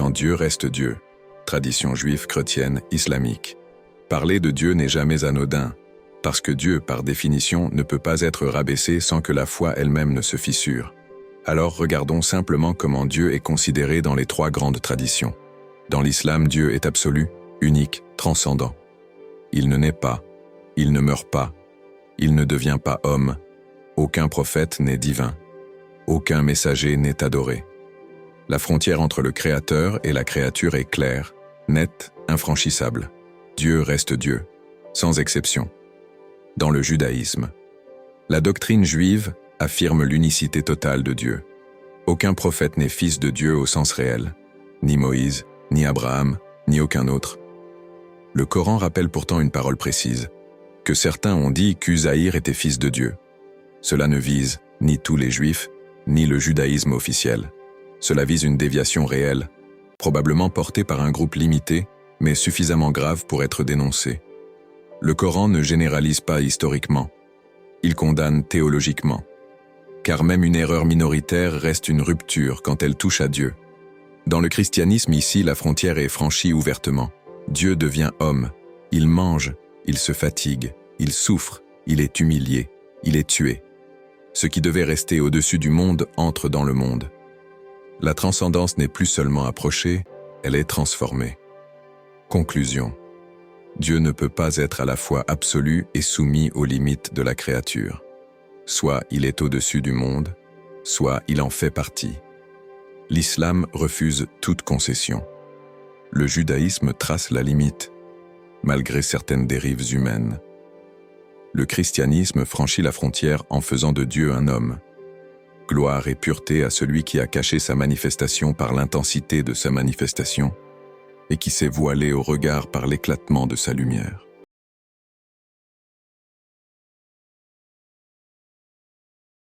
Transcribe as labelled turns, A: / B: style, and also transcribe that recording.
A: quand Dieu reste Dieu. Tradition juive, chrétienne, islamique. Parler de Dieu n'est jamais anodin, parce que Dieu, par définition, ne peut pas être rabaissé sans que la foi elle-même ne se fissure. Alors regardons simplement comment Dieu est considéré dans les trois grandes traditions. Dans l'islam, Dieu est absolu, unique, transcendant. Il ne naît pas, il ne meurt pas, il ne devient pas homme, aucun prophète n'est divin, aucun messager n'est adoré. La frontière entre le Créateur et la créature est claire, nette, infranchissable. Dieu reste Dieu, sans exception. Dans le judaïsme, la doctrine juive affirme l'unicité totale de Dieu. Aucun prophète n'est fils de Dieu au sens réel, ni Moïse, ni Abraham, ni aucun autre. Le Coran rappelle pourtant une parole précise, que certains ont dit qu'Uzaïr était fils de Dieu. Cela ne vise ni tous les Juifs, ni le judaïsme officiel. Cela vise une déviation réelle, probablement portée par un groupe limité, mais suffisamment grave pour être dénoncée. Le Coran ne généralise pas historiquement. Il condamne théologiquement. Car même une erreur minoritaire reste une rupture quand elle touche à Dieu. Dans le christianisme ici, la frontière est franchie ouvertement. Dieu devient homme. Il mange, il se fatigue, il souffre, il est humilié, il est tué. Ce qui devait rester au-dessus du monde entre dans le monde. La transcendance n'est plus seulement approchée, elle est transformée. Conclusion. Dieu ne peut pas être à la fois absolu et soumis aux limites de la créature. Soit il est au-dessus du monde, soit il en fait partie. L'islam refuse toute concession. Le judaïsme trace la limite, malgré certaines dérives humaines. Le christianisme franchit la frontière en faisant de Dieu un homme. Gloire et pureté à celui qui a caché sa manifestation par l'intensité de sa manifestation et qui s'est voilé au regard par l'éclatement de sa lumière.